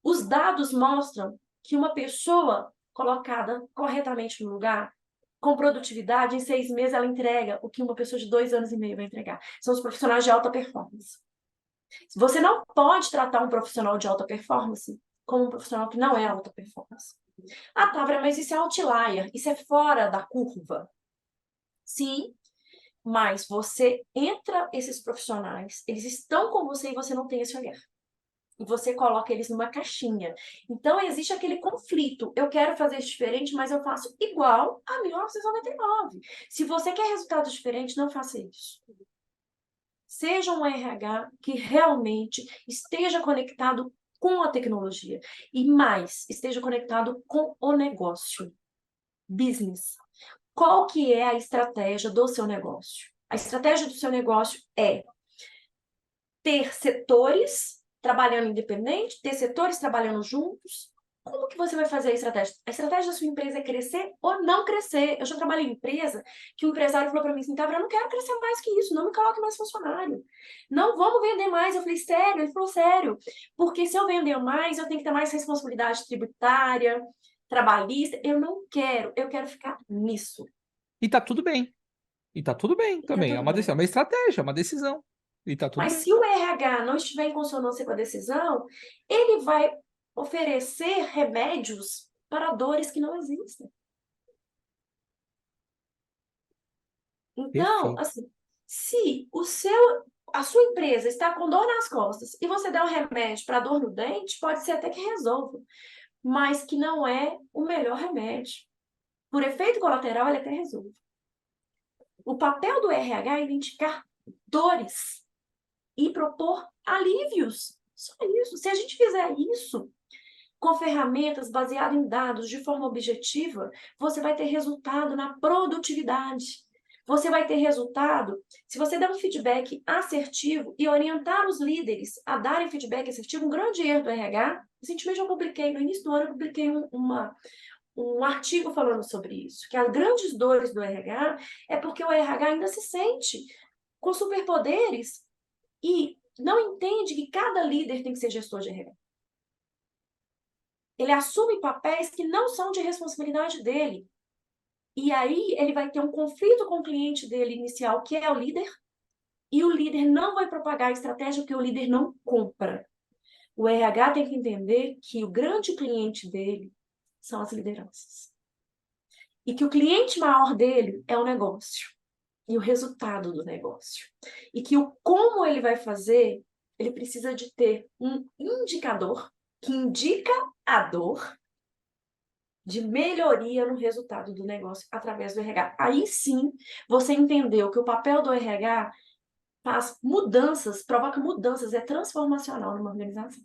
os dados mostram que uma pessoa colocada corretamente no lugar, com produtividade, em 6 meses ela entrega o que uma pessoa de 2 anos e meio vai entregar. São os profissionais de alta performance. Você não pode tratar um profissional de alta performance como um profissional que não é alta performance. Távora, mas isso é outlier, isso é fora da curva. Sim, mas você entra esses profissionais, eles estão com você e você não tem esse olhar. E você coloca eles numa caixinha. Então, existe aquele conflito. Eu quero fazer isso diferente, mas eu faço igual a 1999. Se você quer resultados diferentes, não faça isso. Seja um RH que realmente esteja conectado com a tecnologia. E mais, esteja conectado com o negócio. Business. Qual que é a estratégia do seu negócio? A estratégia do seu negócio é ter setores trabalhando independente, ter setores trabalhando juntos. Como que você vai fazer a estratégia? A estratégia da sua empresa é crescer ou não crescer. Eu já trabalhei em empresa que o empresário falou para mim assim, Távora, eu não quero crescer mais que isso, não me coloque mais funcionário. Não vamos vender mais. Eu falei, sério? Ele falou, sério. Porque se eu vender mais, eu tenho que ter mais responsabilidade tributária, trabalhista. Eu não quero, eu quero ficar nisso. E tá tudo bem. E tá tudo bem E tá também. É tudo uma decisão, é bem. uma estratégia, é uma decisão. E tá tudo Mas bem. se o RH não estiver em consonância com a decisão, ele vai oferecer remédios para dores que não existem. Então, Perfeito. assim, se a sua empresa está com dor nas costas e você der um remédio para dor no dente, pode ser até que resolva, mas que não é o melhor remédio. Por efeito colateral, ele até resolve. O papel do RH é identificar dores e propor alívios. Só isso. Se a gente fizer isso com ferramentas baseadas em dados de forma objetiva, você vai ter resultado na produtividade. Você vai ter resultado se você der um feedback assertivo e orientar os líderes a darem feedback assertivo. Um grande erro do RH, recentemente eu publiquei, no início do ano, eu publiquei um artigo falando sobre isso, que as grandes dores do RH é porque o RH ainda se sente com superpoderes e não entende que cada líder tem que ser gestor de RH. Ele assume papéis que não são de responsabilidade dele. E aí ele vai ter um conflito com o cliente dele inicial, que é o líder, e o líder não vai propagar a estratégia porque o líder não compra. O RH tem que entender que o grande cliente dele são as lideranças. E que o cliente maior dele é o negócio e o resultado do negócio. E que o como ele vai fazer, ele precisa de ter um indicador que indica a dor de melhoria no resultado do negócio através do RH. Aí sim, você entendeu que o papel do RH faz mudanças, provoca mudanças, é transformacional numa organização.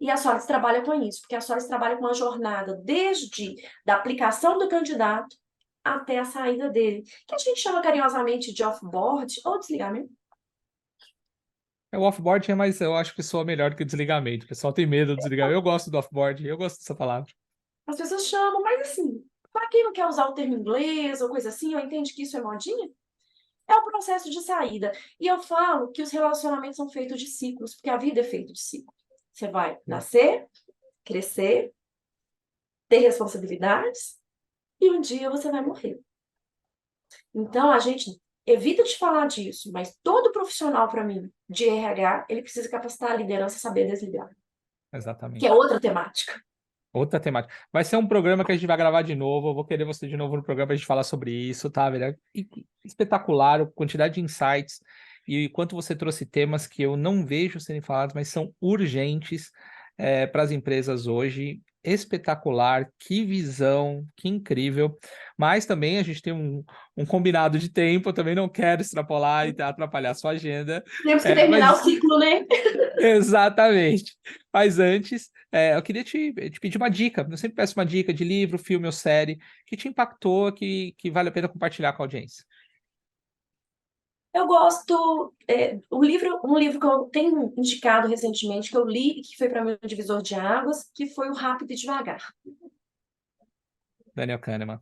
E a Solis trabalha com isso, porque a Solis trabalha com uma jornada desde da aplicação do candidato até a saída dele, que a gente chama carinhosamente de off-board ou desligamento. O offboard é mais, eu acho que soa melhor que o desligamento. O pessoal tem medo do desligamento. Eu gosto do offboard, eu gosto dessa palavra. As pessoas chamam, mas assim, para quem não quer usar o termo inglês ou coisa assim, ou entende que isso é modinha, é o processo de saída. E eu falo que os relacionamentos são feitos de ciclos, porque a vida é feita de ciclos. Você vai nascer, crescer, ter responsabilidades, e um dia você vai morrer. Então, a gente evita de falar disso, mas todo profissional, para mim, de RH, ele precisa capacitar a liderança e saber desligar, que é Exatamente. outra temática. Outra temática. Vai ser um programa que a gente vai gravar de novo. Eu vou querer você de novo no programa pra gente falar sobre isso, tá, velho? Espetacular a quantidade de insights e quanto você trouxe temas que eu não vejo serem falados, mas são urgentes para as empresas hoje. Espetacular, que visão, que incrível. Mas também a gente tem um combinado de tempo, eu também não quero extrapolar e atrapalhar a sua agenda. Temos que É, terminar o mas ciclo, né? exatamente. Mas antes, eu queria te pedir uma dica. Eu sempre peço uma dica de livro, filme ou série que te impactou, que vale a pena compartilhar com a audiência. Eu gosto, um livro que eu tenho indicado recentemente, que eu li e que foi para mim um divisor de águas, que foi o Rápido e Devagar. Daniel Kahneman.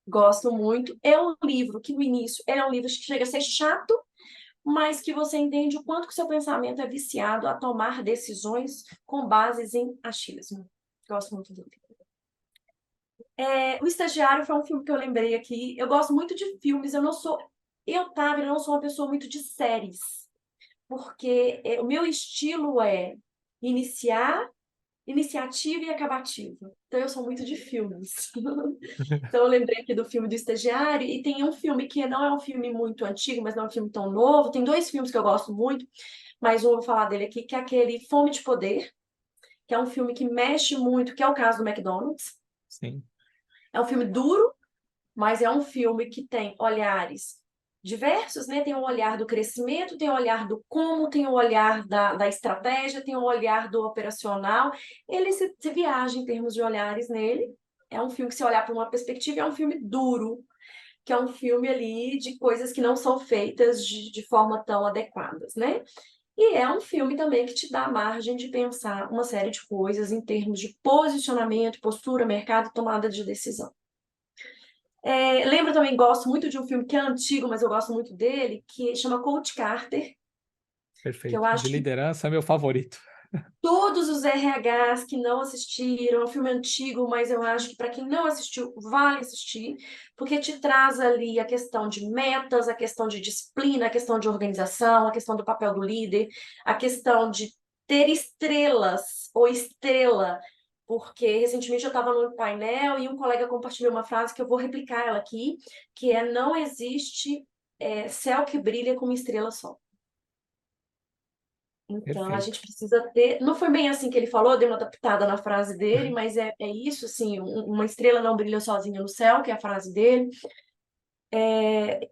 Gosto muito. É um livro que no início é um livro que chega a ser chato, mas que você entende o quanto que o seu pensamento é viciado a tomar decisões com bases em achismo. Gosto muito do livro. O Estagiário foi um filme que eu lembrei aqui. Eu gosto muito de filmes. Távia, eu não sou uma pessoa muito de séries, porque o meu estilo é iniciar, iniciativa e acabativa. Então eu sou muito de filmes. Então eu lembrei aqui do filme do Estagiário, e tem um filme que não é um filme muito antigo, mas não é um filme tão novo. Tem dois filmes que eu gosto muito, mas um eu vou falar dele aqui, que é aquele Fome de Poder, que é um filme que mexe muito, que é o caso do McDonald's. Sim. É um filme duro, mas é um filme que tem olhares diversos, né? Tem o olhar do crescimento, tem o olhar do como, tem o olhar da estratégia, tem o olhar do operacional. Ele se viaja em termos de olhares nele. É um filme que, se olhar por uma perspectiva, é um filme duro, que é um filme ali de coisas que não são feitas de forma tão adequadas, né? E é um filme também que te dá margem de pensar uma série de coisas em termos de posicionamento, postura, mercado e tomada de decisão. Lembro também, gosto muito de um filme que é antigo, mas eu gosto muito dele, que chama Coach Carter, que eu Perfeito. De acho que liderança é meu favorito. todos os RHs que não assistiram, é um filme antigo, mas eu acho que para quem não assistiu, vale assistir, porque te traz ali a questão de metas, a questão de disciplina, a questão de organização, a questão do papel do líder, a questão de ter estrelas ou estrela, porque recentemente eu estava no painel e um colega compartilhou uma frase que eu vou replicar ela aqui, que é: não existe céu que brilha com uma estrela só. Então, a Perfeito. gente precisa ter. Não foi bem assim que ele falou, deu uma adaptada na frase dele, mas é isso, assim: uma estrela não brilha sozinha no céu, que é a frase dele.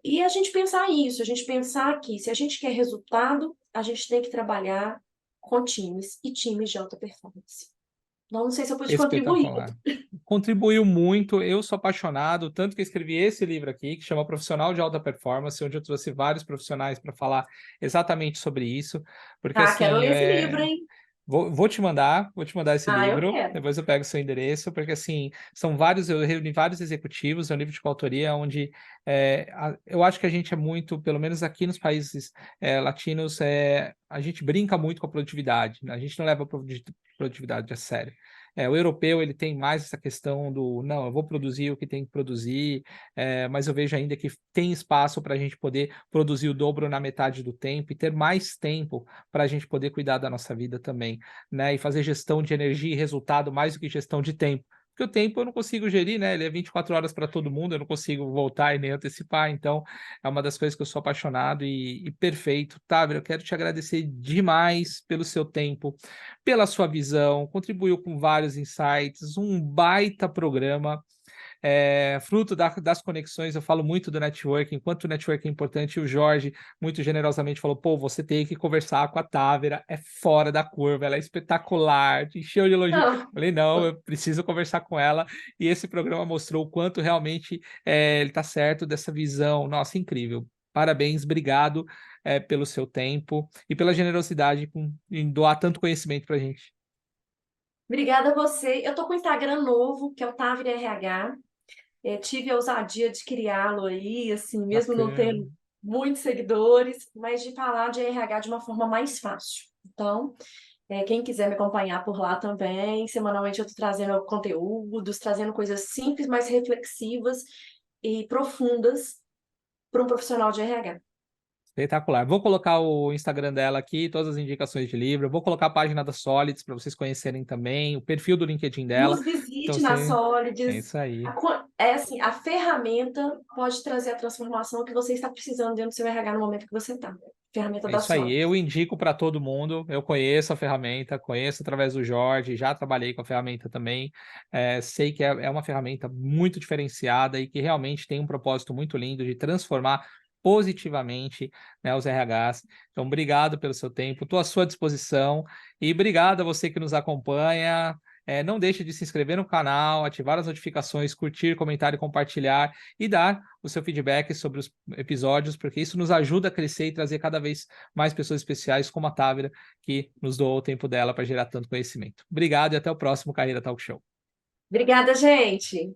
E a gente pensar isso, a gente pensar que se a gente quer resultado, a gente tem que trabalhar com times e times de alta performance. Então, não sei se eu pude contribuir. Espetacular. Contribuiu muito, eu sou apaixonado, tanto que eu escrevi esse livro aqui, que chama Profissional de Alta Performance, onde eu trouxe vários profissionais para falar exatamente sobre isso, porque Ah, quero assim, ler esse livro, hein? vou te mandar esse Ah, eu livro, quero. depois eu pego o seu endereço, porque assim, são vários, eu reuni vários executivos, é um livro de coautoria, onde eu acho que a gente é muito, pelo menos aqui nos países latinos, a gente brinca muito com a produtividade, né? A gente não leva a produtividade a sério. O europeu, ele tem mais essa questão do, não, eu vou produzir o que tem que produzir, mas eu vejo ainda que tem espaço para a gente poder produzir o dobro na metade do tempo e ter mais tempo para a gente poder cuidar da nossa vida também, né? E fazer gestão de energia e resultado mais do que gestão de tempo. Porque o tempo eu não consigo gerir, né? Ele é 24 horas para todo mundo, eu não consigo voltar e nem antecipar. Então, é uma das coisas que eu sou apaixonado e perfeito. Távio, eu quero te agradecer demais pelo seu tempo, pela sua visão, contribuiu com vários insights, um baita programa. Fruto das conexões, eu falo muito do networking, quanto o networking é importante, e o Jorge muito generosamente falou, pô, você tem que conversar com a Távera, é fora da curva, ela é espetacular, te encheu de elogio. Não. Falei, não, eu preciso conversar com ela, e esse programa mostrou o quanto realmente ele tá certo dessa visão, nossa, incrível. Parabéns, obrigado pelo seu tempo e pela generosidade em doar tanto conhecimento pra gente. Obrigada a você. Eu tô com o Instagram novo, que é o Tavira RH. Tive a ousadia de criá-lo aí, assim, mesmo não Bacana. tendo muitos seguidores, mas de falar de RH de uma forma mais fácil. Então, quem quiser me acompanhar por lá também, semanalmente eu estou trazendo conteúdos, trazendo coisas simples, mas reflexivas e profundas para um profissional de RH. Espetacular. Vou colocar o Instagram dela aqui, todas as indicações de livro. Vou colocar a página da Solids para vocês conhecerem também, o perfil do LinkedIn dela. Nos Então, visite na você... É Solids. isso aí. É assim, a ferramenta pode trazer a transformação que você está precisando dentro do seu RH no momento que você está. Ferramenta É da isso aí. Solids. Eu indico para todo mundo. Eu conheço a ferramenta, conheço através do Jorge, já trabalhei com a ferramenta também. Sei que é uma ferramenta muito diferenciada e que realmente tem um propósito muito lindo de transformar positivamente, né, os RHs. Então, obrigado pelo seu tempo, estou à sua disposição e obrigado a você que nos acompanha. Não deixe de se inscrever no canal, ativar as notificações, curtir, comentar e compartilhar e dar o seu feedback sobre os episódios, porque isso nos ajuda a crescer e trazer cada vez mais pessoas especiais como a Távira, que nos doou o tempo dela para gerar tanto conhecimento. Obrigado e até o próximo Carreira Talk Show. Obrigada, gente!